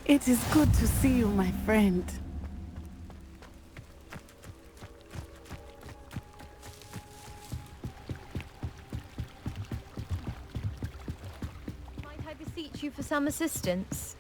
It is good to see you, my friend. Might I beseech you for some assistance?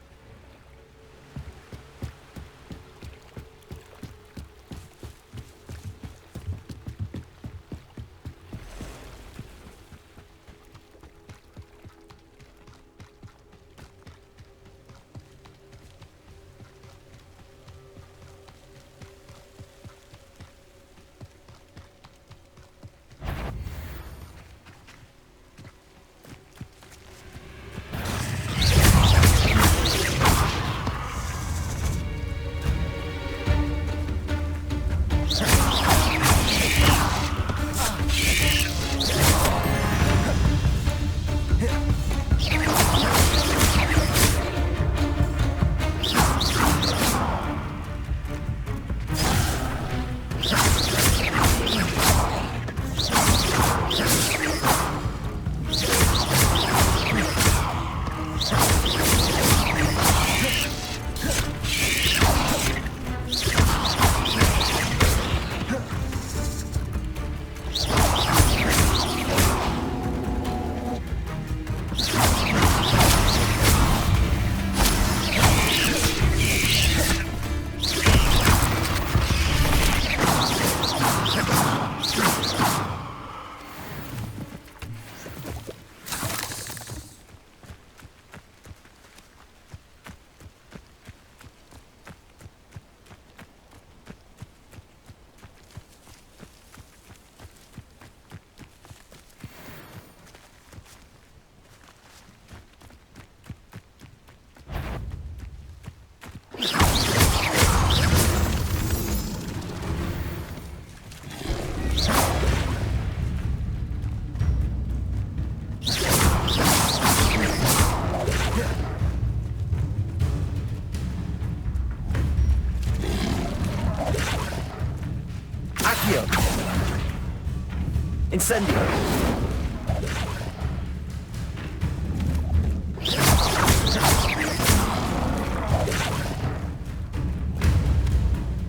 Incendio!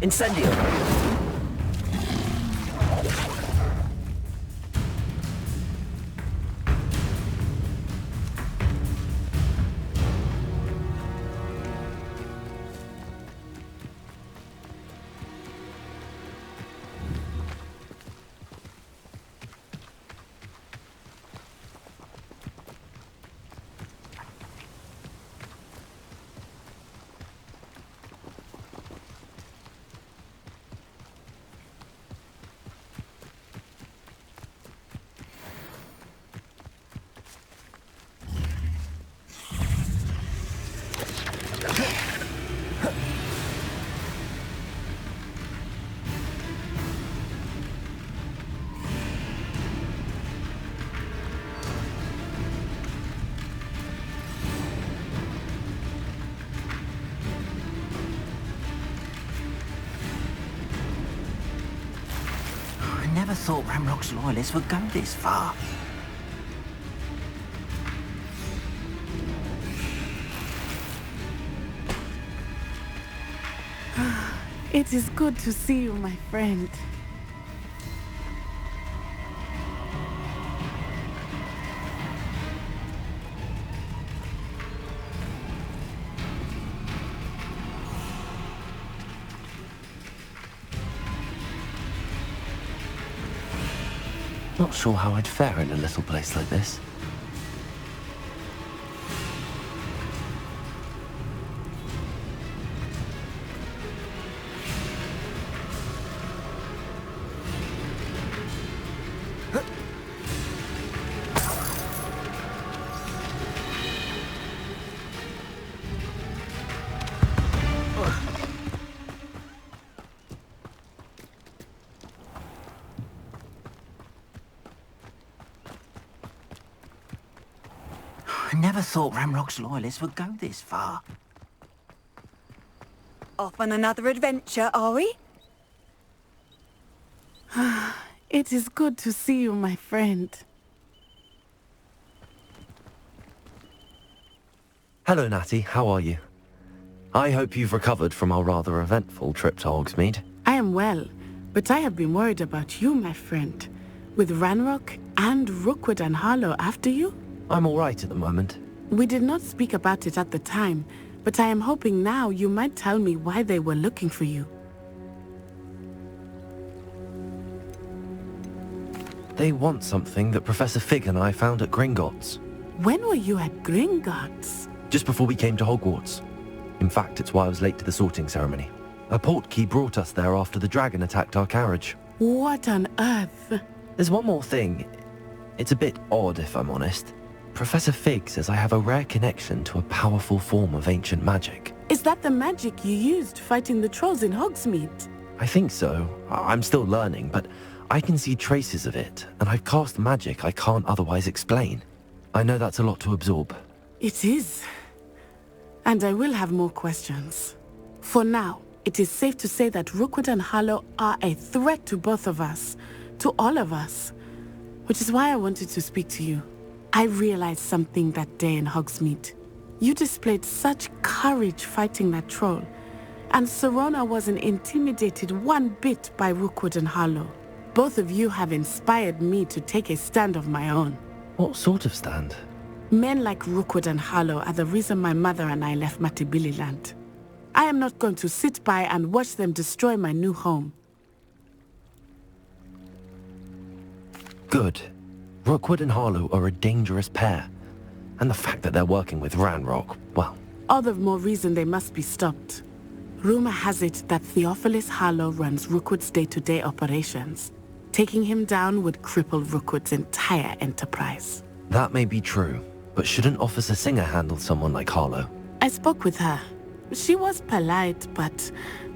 Incendio! I never thought Ramrock's loyalists would go this far. It is good to see you, my friend. Not sure how I'd fare in a little place like this. I never thought Ramrock's loyalists would go this far. Off on another adventure, are we? It is good to see you, my friend. Hello, Natty. How are you? I hope you've recovered from our rather eventful trip to Hogsmeade. I am well, but I have been worried about you, my friend. With Ranrock and Rookwood and Harlow after you? I'm all right at the moment. We did not speak about it at the time, but I am hoping now you might tell me why they were looking for you. They want something that Professor Fig and I found at Gringotts. When were you at Gringotts? Just before we came to Hogwarts. In fact, it's why I was late to the sorting ceremony. A portkey brought us there after the dragon attacked our carriage. What on earth? There's one more thing. It's a bit odd, if I'm honest. Professor Fig says I have a rare connection to a powerful form of ancient magic. Is that the magic you used fighting the trolls in Hogsmeade? I think so. I'm still learning, but I can see traces of it, and I've cast magic I can't otherwise explain. I know that's a lot to absorb. It is. And I will have more questions. For now, it is safe to say that Rookwood and Harlow are a threat to both of us, to all of us, which is why I wanted to speak to you. I realized something that day in Hogsmeade. You displayed such courage fighting that troll, and Serona wasn't intimidated one bit by Rookwood and Harlow. Both of you have inspired me to take a stand of my own. What sort of stand? Men like Rookwood and Harlow are the reason my mother and I left Matabeleland. I am not going to sit by and watch them destroy my new home. Good. Rookwood and Harlow are a dangerous pair. And the fact that they're working with Ranrock, well... All the more reason they must be stopped. Rumor has it that Theophilus Harlow runs Rookwood's day-to-day operations. Taking him down would cripple Rookwood's entire enterprise. That may be true, but shouldn't Officer Singer handle someone like Harlow? I spoke with her. She was polite, but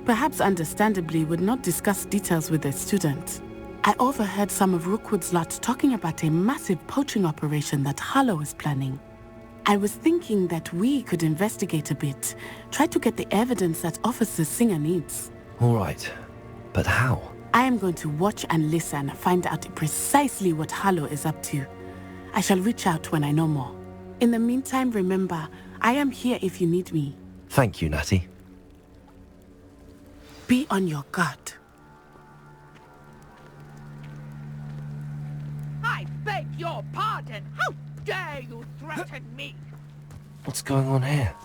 perhaps understandably would not discuss details with a student. I overheard some of Rookwood's lot talking about a massive poaching operation that Harlow is planning. I was thinking that we could investigate a bit, try to get the evidence that Officer Singer needs. All right, but how? I am going to watch and listen, find out precisely what Harlow is up to. I shall reach out when I know more. In the meantime, remember, I am here if you need me. Thank you, Natty. Be on your guard. I beg your pardon! How dare you threaten me? What's going on here?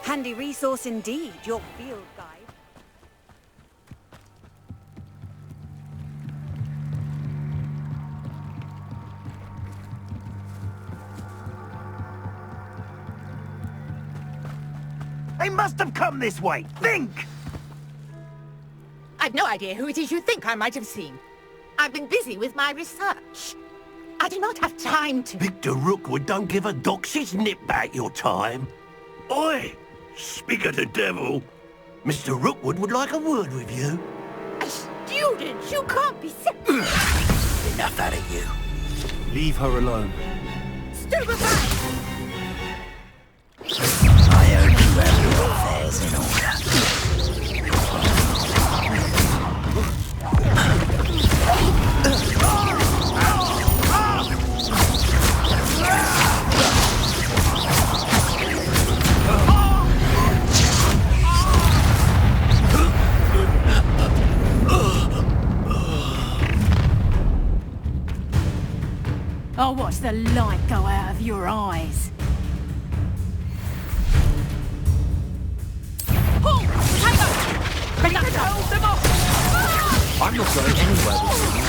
Handy resource indeed, your field guide. They must have come this way. Think! I've no idea who it is you think I might have seen. I've been busy with my research. I do not have time to... Victor Rookwood don't give a doxy's nip back your time. Oi! Speak of the devil. Mr. Rookwood would like a word with you. A student? You can't be sick. Enough out of you. Leave her alone. Stupefy! I hope you have your affairs in order. I'll watch the light go out of your eyes. Pull! Hang on! We can hold them off! I'm not going anywhere with you.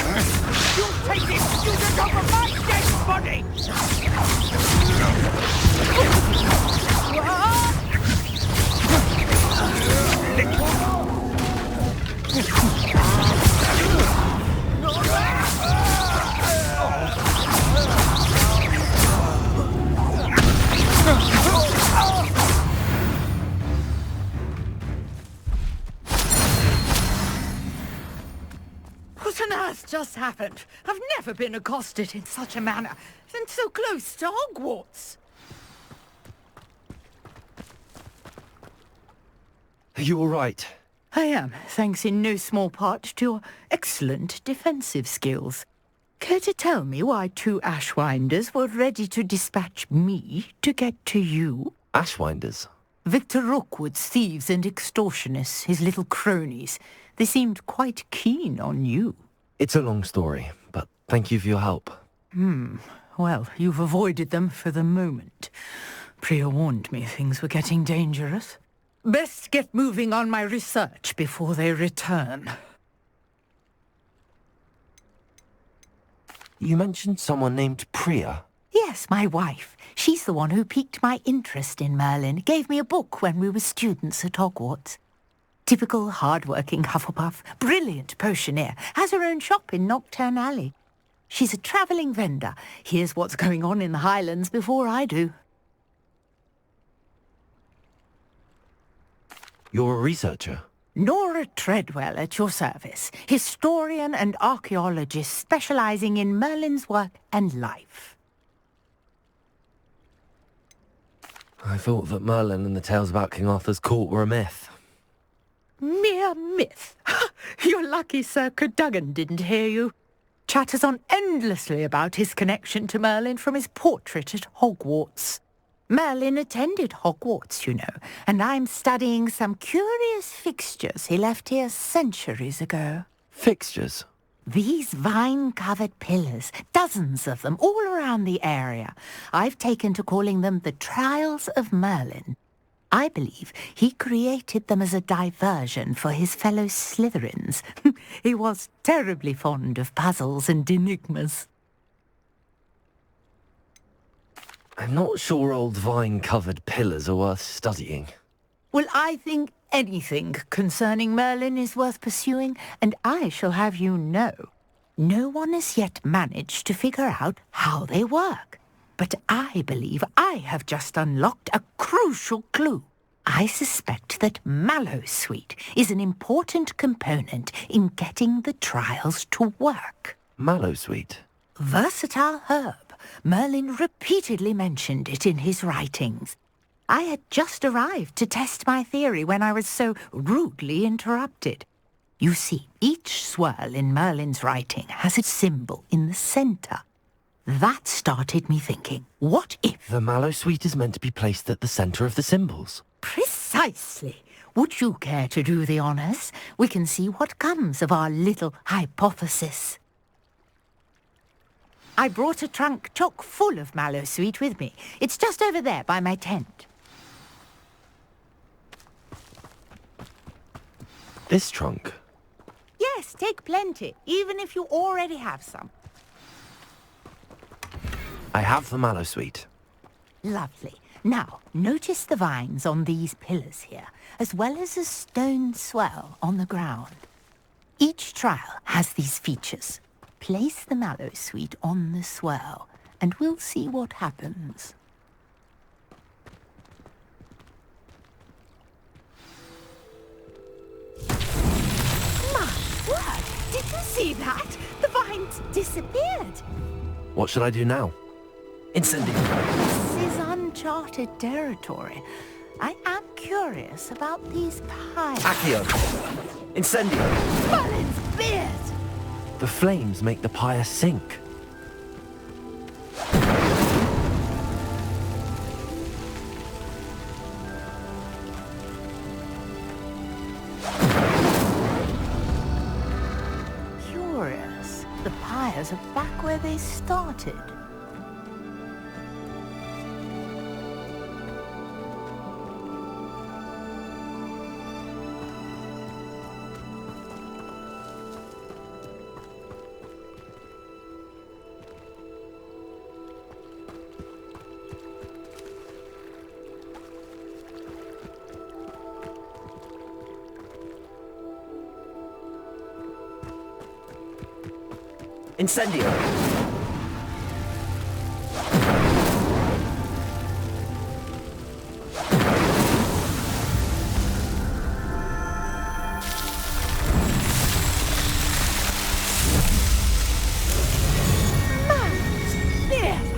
You'll take this student off of my dead body! What on earth just happened? I've never been accosted in such a manner, and so close to Hogwarts. Are you all right? I am, thanks in no small part to your excellent defensive skills. Care to tell me why 2 Ashwinders were ready to dispatch me to get to you? Ashwinders? Victor Rookwood's thieves and extortionists, his little cronies. They seemed quite keen on you. It's a long story, but thank you for your help. Well, you've avoided them for the moment. Priya warned me things were getting dangerous. Best get moving on my research before they return. You mentioned someone named Priya. Yes, my wife. She's the one who piqued my interest in Merlin. Gave me a book when we were students at Hogwarts. Typical hard-working Hufflepuff, brilliant potioneer, has her own shop in Nocturne Alley. She's a travelling vendor. Hears what's going on in the Highlands before I do. You're a researcher? Nora Treadwell at your service, historian and archaeologist specialising in Merlin's work and life. I thought that Merlin and the tales about King Arthur's court were a myth. Mere myth. You're lucky Sir Cadogan didn't hear you. Chatters on endlessly about his connection to Merlin from his portrait at Hogwarts. Merlin attended Hogwarts, you know, and I'm studying some curious fixtures he left here centuries ago. Fixtures? These vine-covered pillars, dozens of them, all around the area. I've taken to calling them the Trials of Merlin. I believe he created them as a diversion for his fellow Slytherins. He was terribly fond of puzzles and enigmas. I'm not sure old vine-covered pillars are worth studying. Well, I think anything concerning Merlin is worth pursuing, and I shall have you know, no one has yet managed to figure out how they work. But I believe I have just unlocked a crucial clue. I suspect that Mallowsweet is an important component in getting the trials to work. Mallowsweet? Versatile herb. Merlin repeatedly mentioned it in his writings. I had just arrived to test my theory when I was so rudely interrupted. You see, each swirl in Merlin's writing has its symbol in the centre. That started me thinking, what if... The Mallowsweet is meant to be placed at the centre of the symbols. Precisely. Would you care to do the honours? We can see what comes of our little hypothesis. I brought a trunk chock full of Mallowsweet with me. It's just over there by my tent. This trunk? Yes, take plenty, even if you already have some. I have the Mallowsweet. Lovely. Now, notice the vines on these pillars here, as well as a stone swell on the ground. Each trial has these features. Place the Mallowsweet on the swell, and we'll see what happens. My word! Did you see that? The vines disappeared. What should I do now? Incendio. This is uncharted territory. I am curious about these pies. Accio. Incendio. Merlin's beard! The flames make the pyre sink. Curious. The pyres are back where they started. Incendio.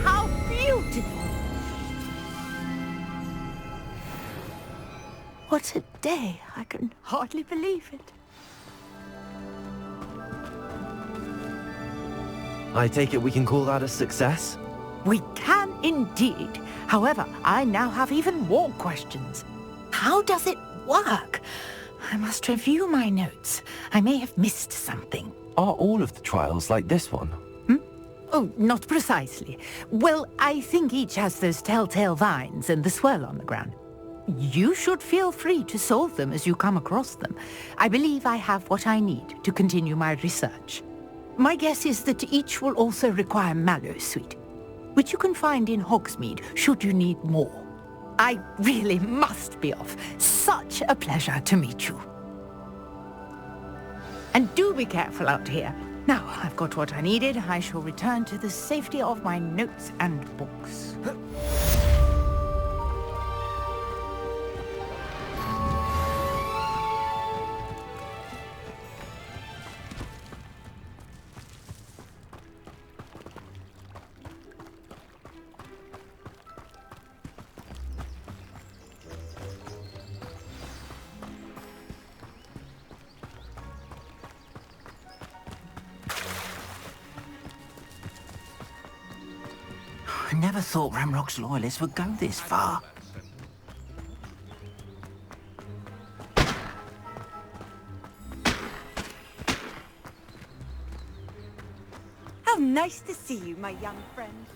How beautiful! What a day! I can hardly believe it. I take it we can call that a success? We can indeed. However, I now have even more questions. How does it work? I must review my notes. I may have missed something. Are all of the trials like this one? Oh, not precisely. Well, I think each has those telltale vines and the swirl on the ground. You should feel free to solve them as you come across them. I believe I have what I need to continue my research. My guess is that each will also require mallow sweet, which you can find in Hogsmeade should you need more. I really must be off. Such a pleasure to meet you. And do be careful out here. Now I've got what I needed, I shall return to the safety of my notes and books. I never thought Ramrock's loyalists would go this far. How nice to see you, my young friend.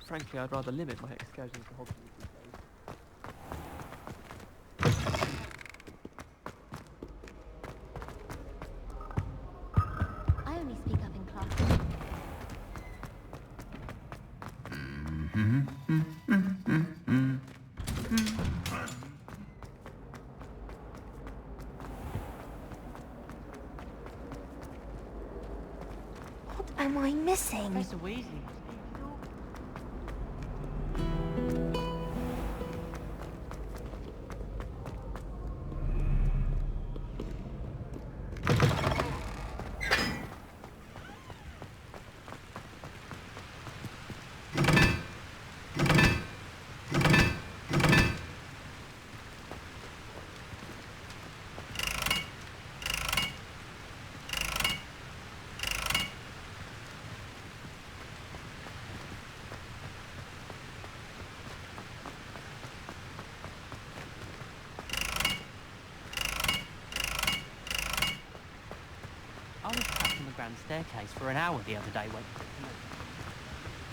Frankly, I'd rather limit my excursions to Hogwarts these days. I only speak up in class. What am I missing? Professor Weasley. underground staircase for an hour the other day waiting for it to move.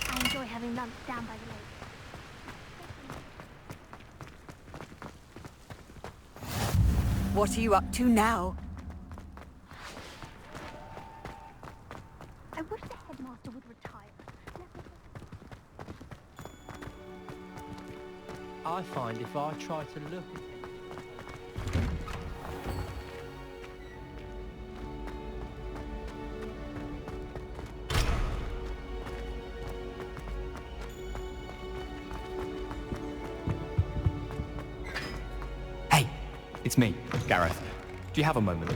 I enjoy having lunch down by the lake. What are you up to now? I wish the headmaster would retire. I find if I try to look at it, Hey, it's me, Gareth. Do you have a moment?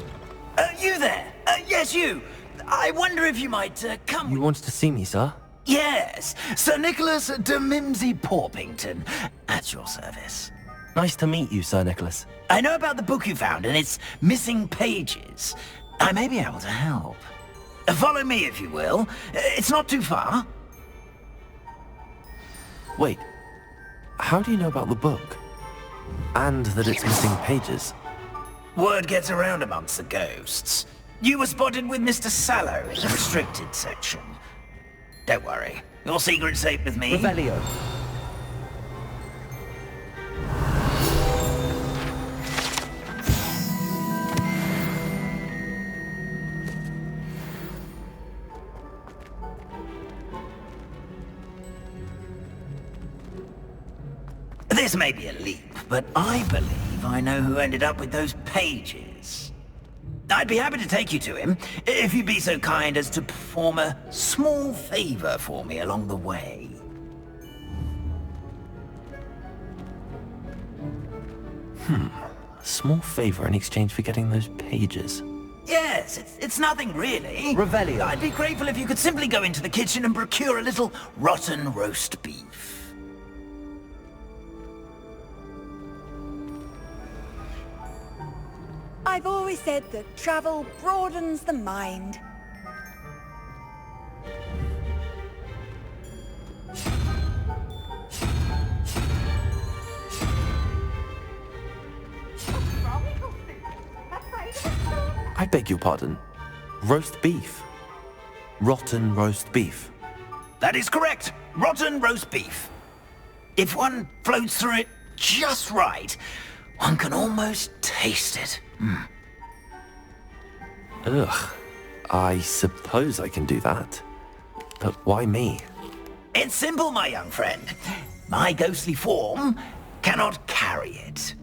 You there? Yes, you. I wonder if you might come. You wanted to see me, sir? Yes, Sir Nicholas de Mimsy Porpington, at your service. Nice to meet you, Sir Nicholas. I know about the book you found and its missing pages. I may be able to help. Follow me, if you will. It's not too far. Wait, how do you know about the book? And that it's missing pages? Word gets around amongst the ghosts. You were spotted with Mr. Sallow in the restricted section. Don't worry, your secret's safe with me. Revelio. This may be a leap, but I believe I know who ended up with those pages. I'd be happy to take you to him, if you'd be so kind as to perform a small favor for me along the way. A small favor in exchange for getting those pages. Yes, it's nothing really. Revelio. I'd be grateful if you could simply go into the kitchen and procure a little rotten roast beef. I've always said that travel broadens the mind. I beg your pardon. Roast beef. Rotten roast beef. That is correct. Rotten roast beef. If one floats through it just right, one can almost taste it. Ugh. I suppose I can do that. But why me? It's simple, my young friend. My ghostly form cannot carry it.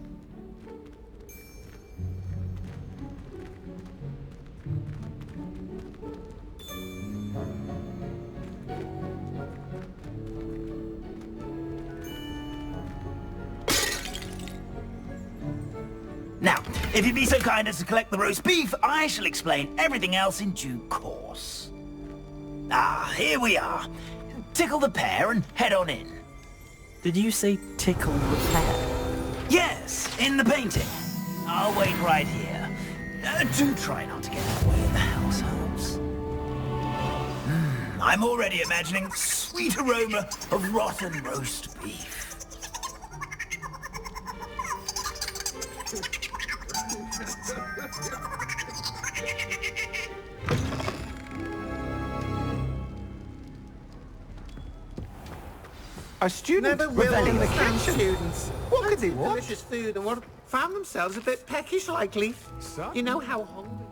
Now, if you'd be so kind as to collect the roast beef, I shall explain everything else in due course. Ah, here we are. Tickle the pear and head on in. Did you say tickle the pear? Yes, in the painting. I'll wait right here. Do try not to get in the way of the households. I'm already imagining the sweet aroma of rotten roast beef. A student Never will in the understand kitchen. students. What could they Fancy want? delicious food and what found themselves a bit peckish likely. You know how hungry.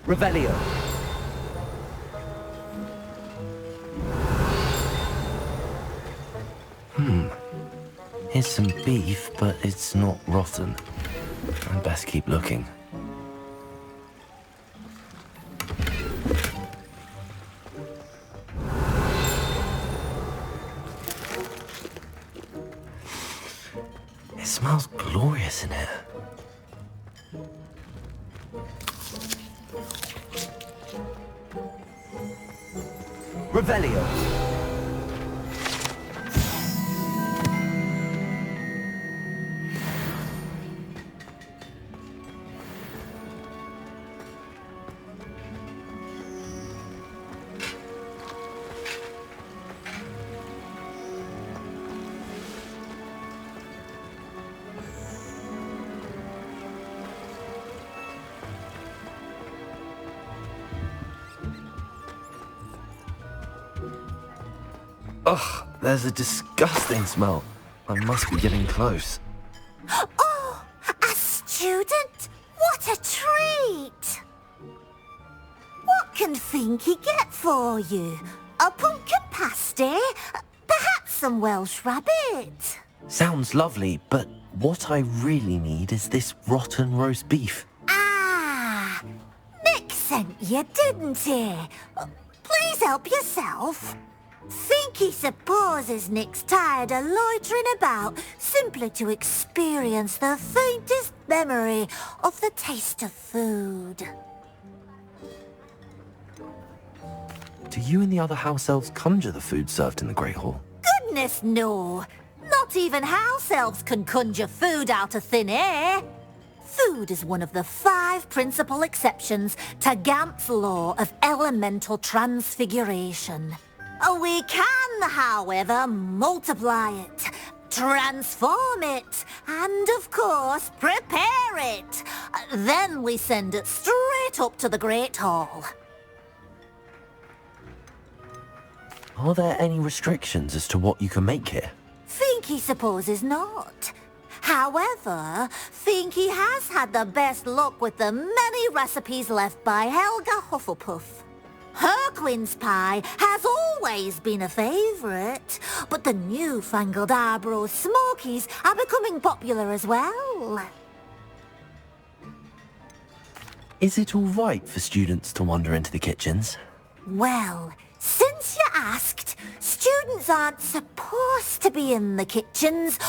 Revelio. Here's some beef, but it's not rotten. I'd best keep looking. It smells glorious in here. Revelio. Ugh, there's a disgusting smell. I must be getting close. Oh, a student? What a treat! What can Finky get for you? A pumpkin pasty? Perhaps some Welsh rabbit? Sounds lovely, but what I really need is this rotten roast beef. Ah, Nick sent you, didn't he? Please help yourself. Finky supposes Nick's tired of loitering about simply to experience the faintest memory of the taste of food. Do you and the other house elves conjure the food served in the Great Hall? Goodness no! Not even house elves can conjure food out of thin air. Food is one of the 5 principal exceptions to Gamp's law of elemental transfiguration. We can, however, multiply it, transform it, and of course, prepare it. Then we send it straight up to the Great Hall. Are there any restrictions as to what you can make here? Finky supposes not. However, Finky has had the best luck with the many recipes left by Helga Hufflepuff. Her quince pie has always been a favourite, but the newfangled Arbroath Smokies are becoming popular as well. Is it all right for students to wander into the kitchens? Well, since you asked, students aren't supposed to be in the kitchens,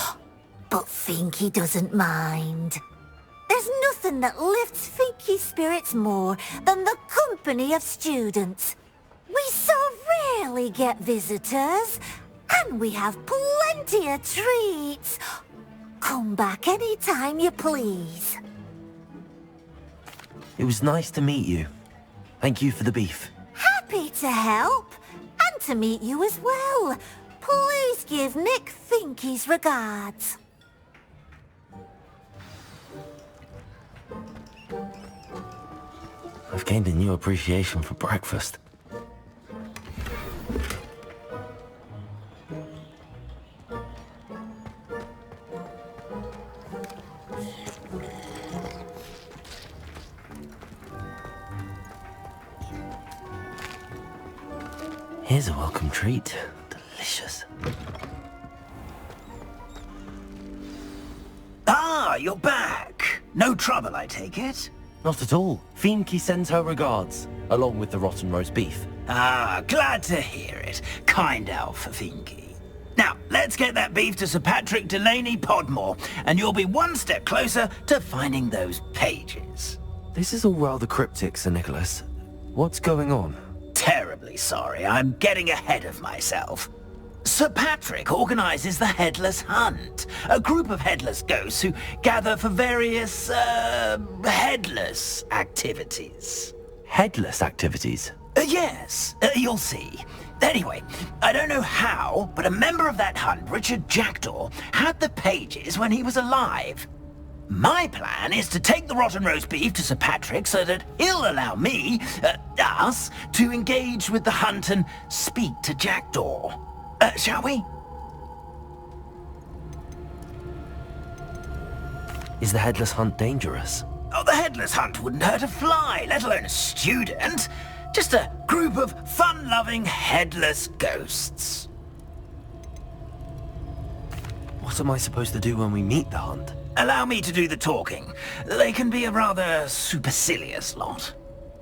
but Finky doesn't mind. There's nothing that lifts Finky's spirits more than the company of students. We so rarely get visitors, and we have plenty of treats. Come back any time you please. It was nice to meet you. Thank you for the beef. Happy to help, and to meet you as well. Please give Nick Finky's regards. I've gained a new appreciation for breakfast. Here's a welcome treat. Delicious. Ah, you're back. No trouble, I take it? Not at all. Finky sends her regards, along with the rotten roast beef. Ah, glad to hear it. Kind elf, Finky. Now, let's get that beef to Sir Patrick Delaney Podmore, and you'll be one step closer to finding those pages. This is all rather cryptic, Sir Nicholas. What's going on? Terribly sorry, I'm getting ahead of myself. Sir Patrick organises the Headless Hunt, a group of headless ghosts who gather for various, headless activities. Headless activities? Yes, you'll see. Anyway, I don't know how, but a member of that hunt, Richard Jackdaw, had the pages when he was alive. My plan is to take the rotten roast beef to Sir Patrick so that he'll allow me, us, to engage with the hunt and speak to Jackdaw. Shall we? Is the Headless Hunt dangerous? Oh, the Headless Hunt wouldn't hurt a fly, let alone a student. Just a group of fun-loving headless ghosts. What What am I supposed to do when we meet the hunt? Allow me to do the talking. They can be a rather supercilious lot.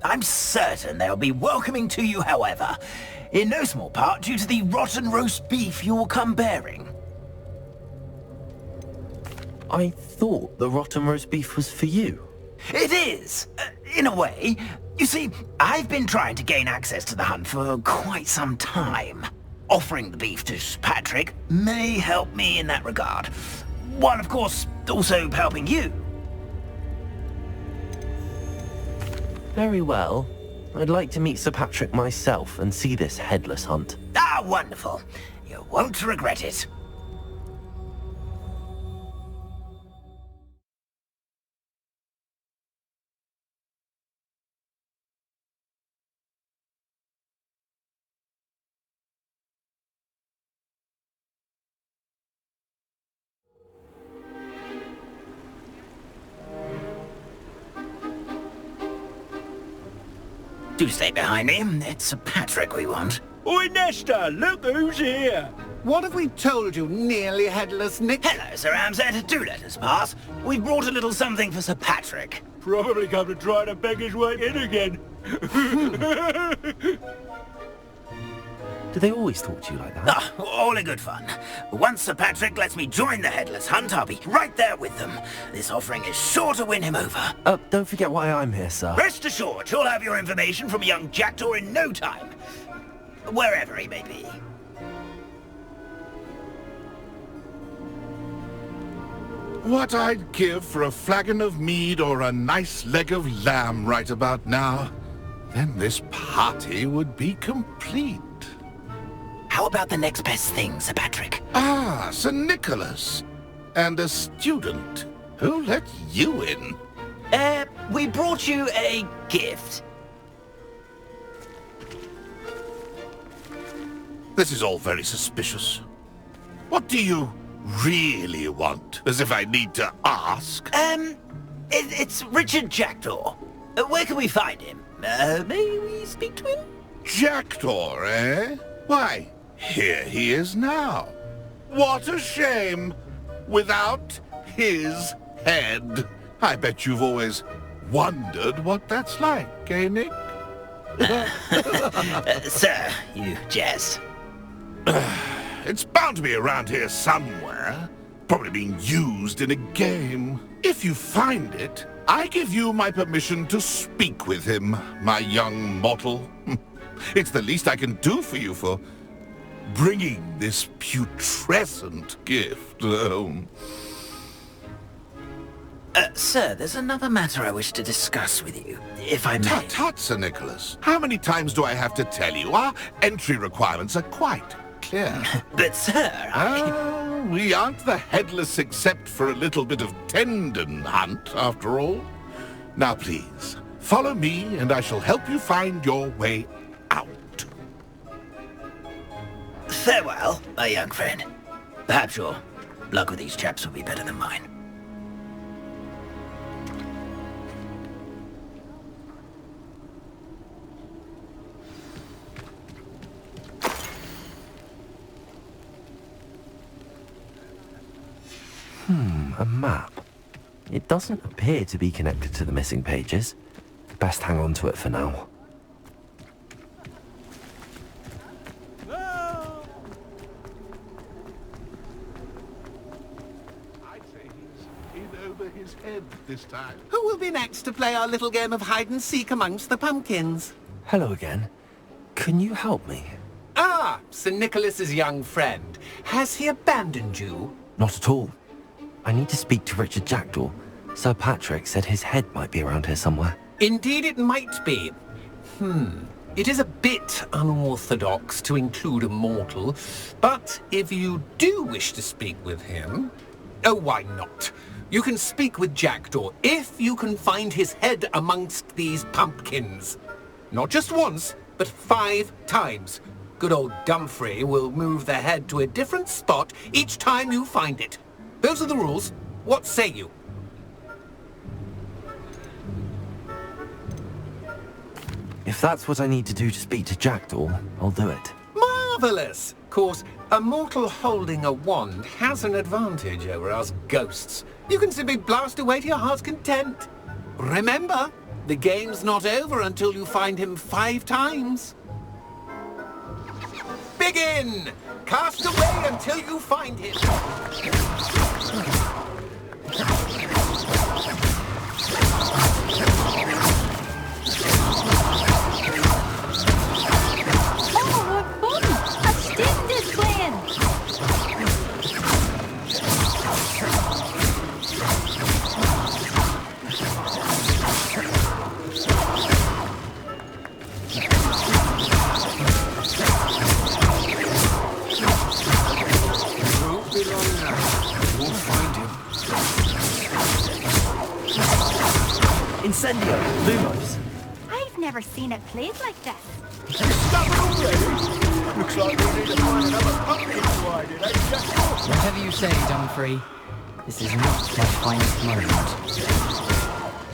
I'm certain they'll be welcoming to you, however, in no small part due to the rotten roast beef you will come bearing. I thought the rotten roast beef was for you. It is, in a way. You see, I've been trying to gain access to the hunt for quite some time. Offering the beef to Sir Patrick may help me in that regard. While, of course, also helping you. Very well. I'd like to meet Sir Patrick myself and see this headless hunt. Ah, wonderful. You won't regret it. Do stay behind me. It's Sir Patrick we want. Oi, Nesta, look who's here. What have we told you, nearly headless Nick? Hello, Sir Ramsed. Do let us pass. We've brought a little something for Sir Patrick. Probably come to try to beg his way in again. Do they always talk to you like that? Ah, all in good fun. Once Sir Patrick lets me join the headless hunt, I'll be right there with them. This offering is sure to win him over. Don't forget why I'm here, sir. Rest assured, you'll have your information from a young jackdaw in no time. Wherever he may be. What I'd give for a flagon of mead or a nice leg of lamb right about now. Then this party would be complete. How about the next best thing, Sir Patrick? Ah, Sir Nicholas. And a student. Who let you in? We brought you a gift. This is all very suspicious. What do you really want? As if I need to ask. It's Richard Jackdaw. Where can we find him? May we speak to him? Jackdaw, eh? Why, here he is now. What a shame. Without his head. I bet you've always wondered what that's like, eh, Nick? Sir, you jest. It's bound to be around here somewhere. Probably being used in a game. If you find it, I give you my permission to speak with him, my young mortal. It's the least I can do for you for bringing this putrescent gift home. Sir, there's another matter I wish to discuss with you, if I may. Tut, tut, Sir Nicholas. How many times do I have to tell you? Our entry requirements are quite clear. But, sir, we aren't the headless except for a little bit of tendon hunt, after all. Now, please, follow me, and I shall help you find your way out. Farewell, my young friend. Perhaps your luck with these chaps will be better than mine. A map. It doesn't appear to be connected to the missing pages. Best hang on to it for now. I'd say he's in over his head this time. Who will be next to play our little game of hide-and-seek amongst the pumpkins? Hello again. Can you help me? Ah, Sir Nicholas's young friend. Has he abandoned you? Not at all. I need to speak to Richard Jackdaw. Sir Patrick said his head might be around here somewhere. Indeed it might be. It is a bit unorthodox to include a mortal, but if you do wish to speak with him... Oh, why not? You can speak with Jackdaw if you can find his head amongst these pumpkins. Not just once, but 5 times. Good old Dumfrey will move the head to a different spot each time you find it. Those are the rules. What say you? If that's what I need to do to speak to Jackdaw, I'll do it. Marvellous! Of course, a mortal holding a wand has an advantage over us ghosts. You can simply blast away to your heart's content. Remember, the game's not over until you find him 5 times. Begin! Cast away until you find him. Incendio, Lumos. I've never seen it played like this. Looks like we need to find another pumpkin to hide in, eh, Jack? Whatever you say, Dumfrey. This is not my finest moment.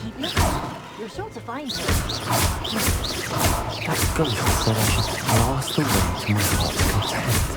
Keep looking. You're sure to find him. That ghost said I should blast away to my heart's content.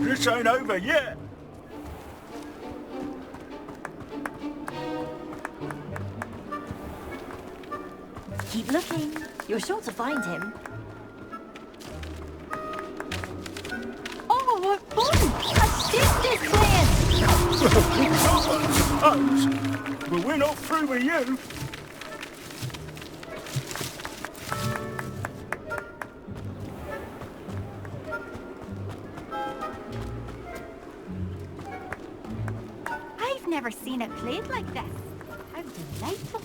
This ain't over yet. Keep looking. You're sure to find him. Oh, what fun! A stick this playing! I suppose. But we're not through with you. I've never seen it played like this. How delightful.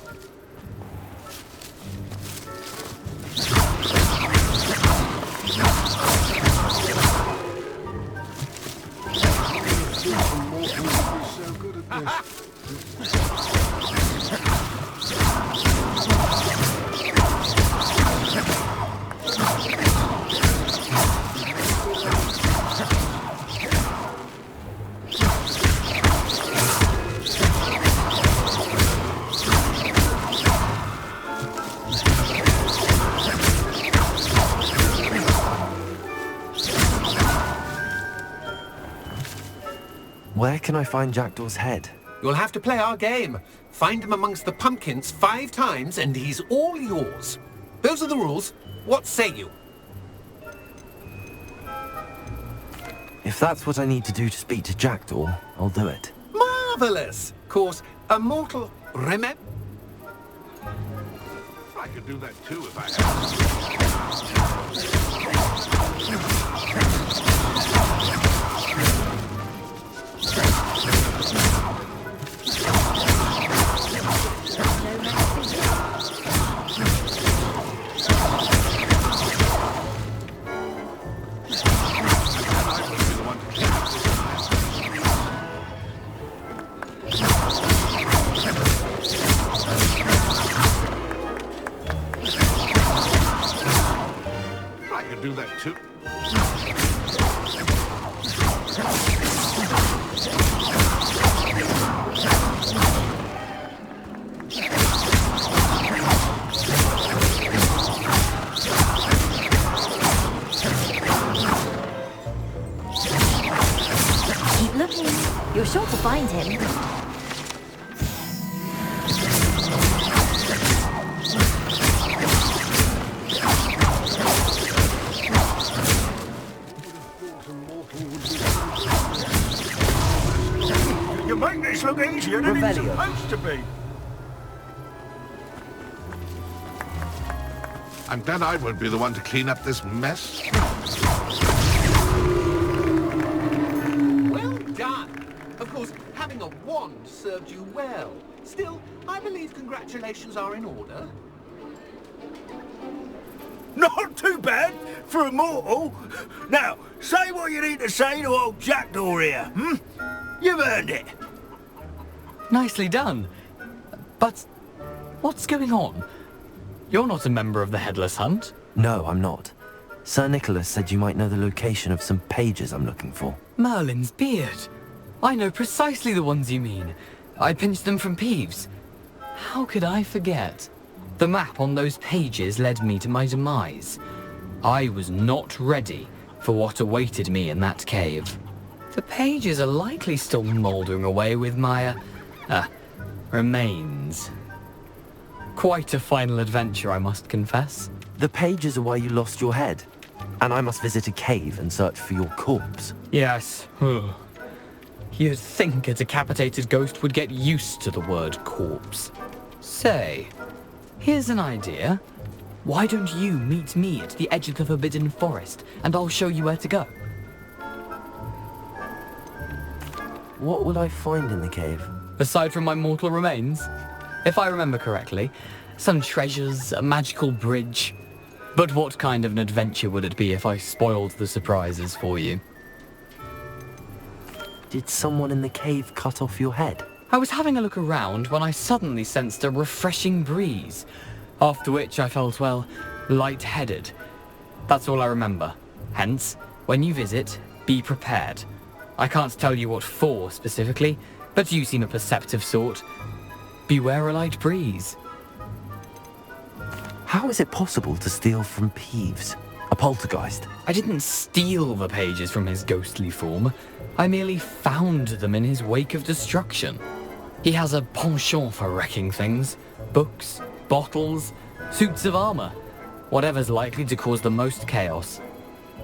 Where can I find Jackdaw's head? You'll have to play our game. Find him amongst the pumpkins 5 times and he's all yours. Those are the rules. What say you? If that's what I need to do to speak to Jackdaw, I'll do it. Marvellous! Of course, a mortal... Remember... I could do that too if I had. I could do that too. Keep looking. You're sure to find him. look easier than it's Revelio. supposed to be. I'm glad I won't be the one to clean up this mess. Well done. Of course, having a wand served you well. Still, I believe congratulations are in order. Not too bad for a mortal. Now, say what you need to say to old Jackdaw here, hmm? You've earned it. Nicely done. But what's going on? You're not a member of the Headless Hunt. No, I'm not. Sir Nicholas said you might know the location of some pages I'm looking for. Merlin's beard. I know precisely the ones you mean. I pinched them from Peeves. How could I forget? The map on those pages led me to my demise. I was not ready for what awaited me in that cave. The pages are likely still mouldering away with my, remains. Quite a final adventure, I must confess. The pages are why you lost your head, and I must visit a cave and search for your corpse. Yes. You'd think a decapitated ghost would get used to the word corpse. Say, here's an idea. Why don't you meet me at the edge of the Forbidden Forest, and I'll show you where to go? What will I find in the cave? Aside from my mortal remains? If I remember correctly, some treasures, a magical bridge. But what kind of an adventure would it be if I spoiled the surprises for you? Did someone in the cave cut off your head? I was having a look around when I suddenly sensed a refreshing breeze, after which I felt, well, lightheaded. That's all I remember. Hence, when you visit, be prepared. I can't tell you what for specifically, but you seem a perceptive sort. Beware a light breeze. How is it possible to steal from Peeves, a poltergeist? I didn't steal the pages from his ghostly form. I merely found them in his wake of destruction. He has a penchant for wrecking things. Books, bottles, suits of armor. Whatever's likely to cause the most chaos.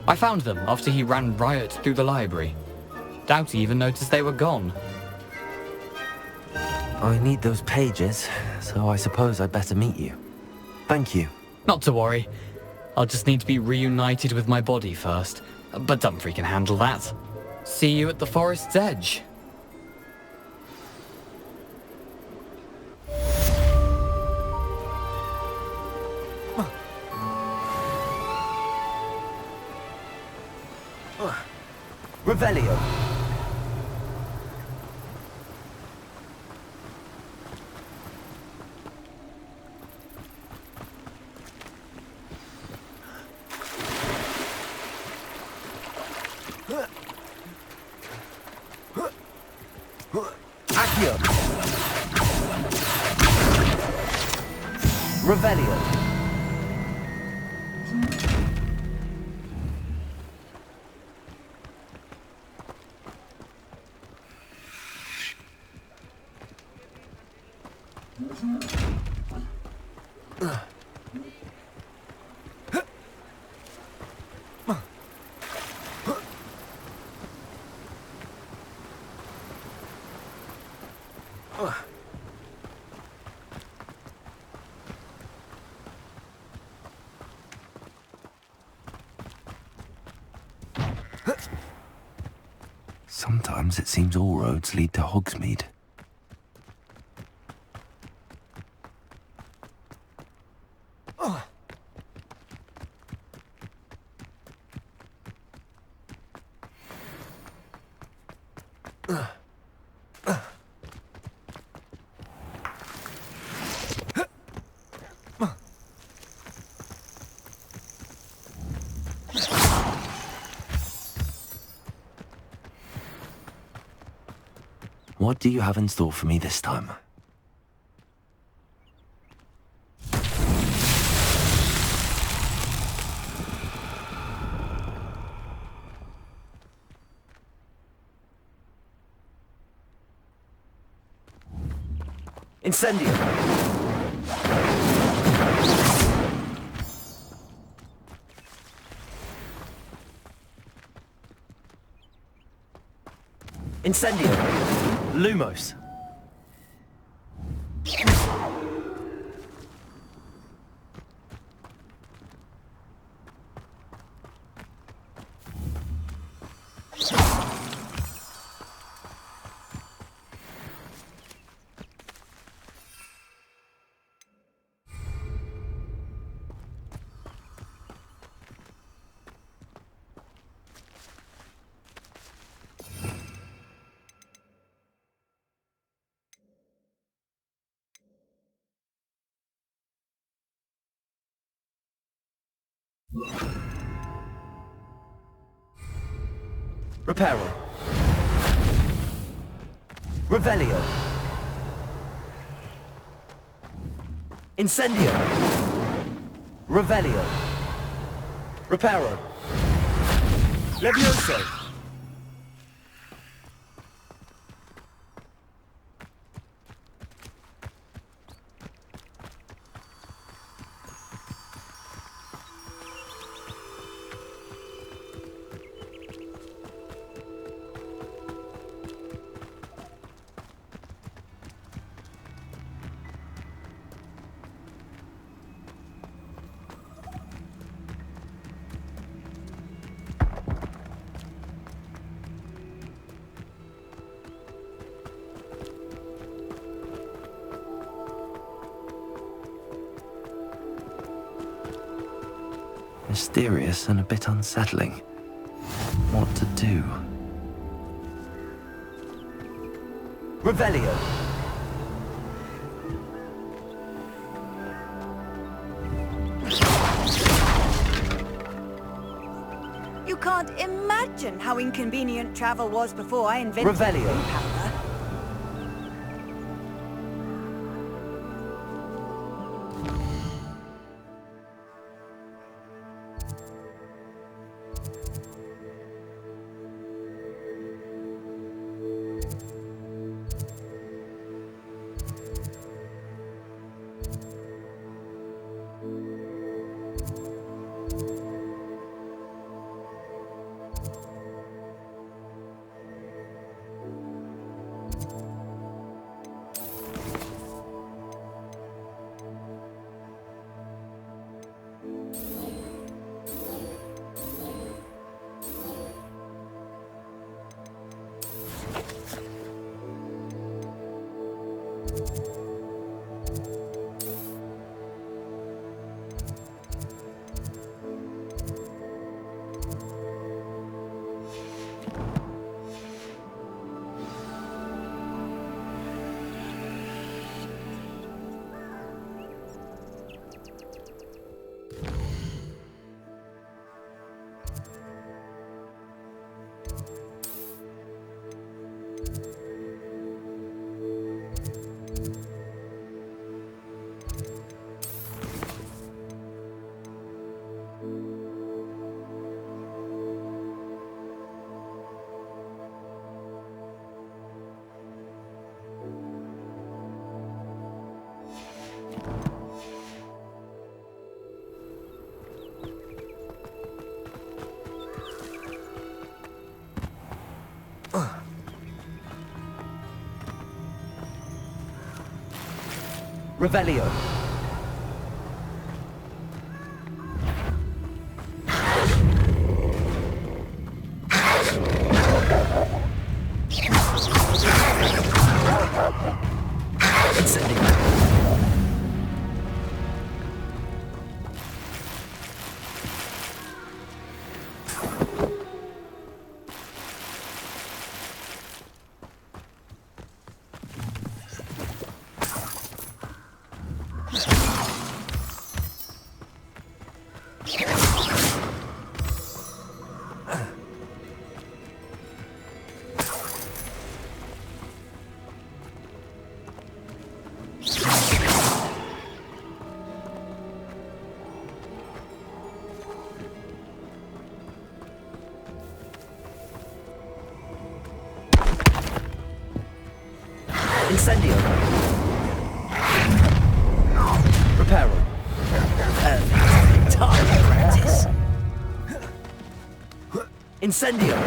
I found them after he ran riot through the library. Doubt he even noticed they were gone. I need those pages, so I suppose I'd better meet you. Thank you. Not to worry. I'll just need to be reunited with my body first. But Dumfries can handle that. See you at the forest's edge. Revelio. Accio. Revelio. Sometimes it seems all roads lead to Hogsmeade. What do you have in store for me this time? Incendio! Incendio! Lumos! Reparo. Revelio. Incendio. Revelio. Reparo. Levioso. Mysterious and a bit unsettling. What to do? Revelio. You can't imagine how inconvenient travel was before I invented Revelio. powder. Revelio. Incendio. Reparo. Target practice. Incendio.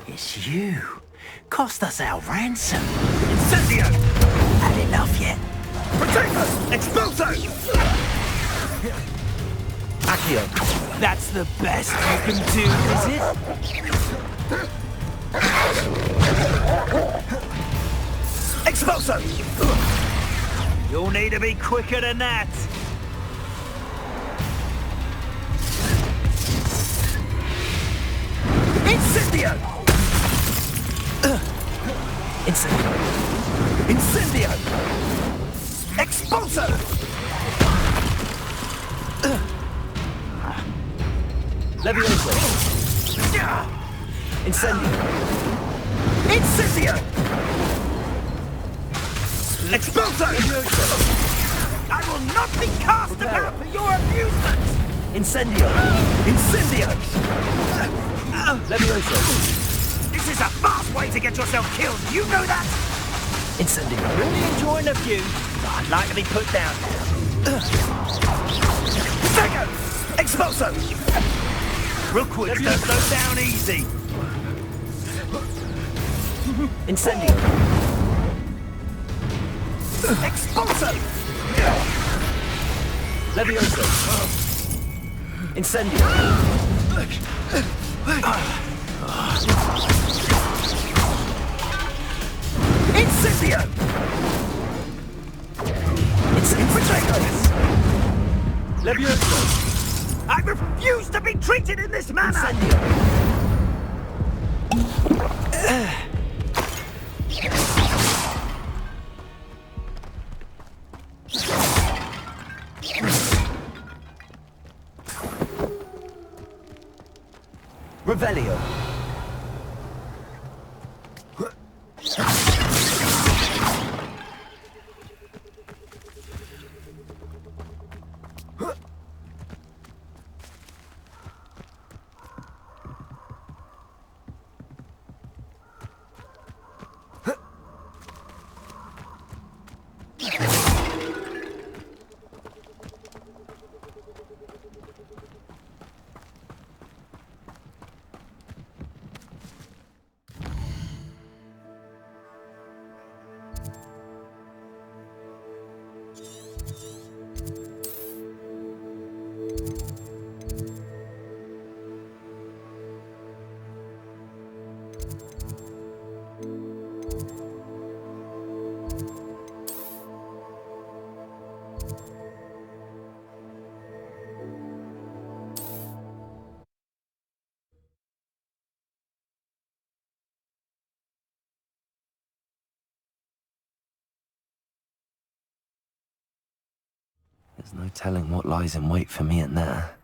It's you. Cost us our ransom. Incendio! Had enough yet? Protego! Expulso! Accio. That's the best you can do, is it? Expulso! You'll need to be quicker than that. Incendio! Incendio. Incendio! Expulso! Levioso. Incendio. Incendio! Expulso! I will not be cast about for your amusement! Incendio. Incendio. Levioso. This is a fast way to get yourself killed, you know that? Incendio. Really enjoying the view, but I'd like to be put down now. Second! Expulso! Rookwood don't slow down easy. Incendio. Expulso! Levioso. Incendio. Incendio! Potatoes! Levioso. I refuse to be treated in this manner! Incendio. Revelio. There's no telling what lies in wait for me in there.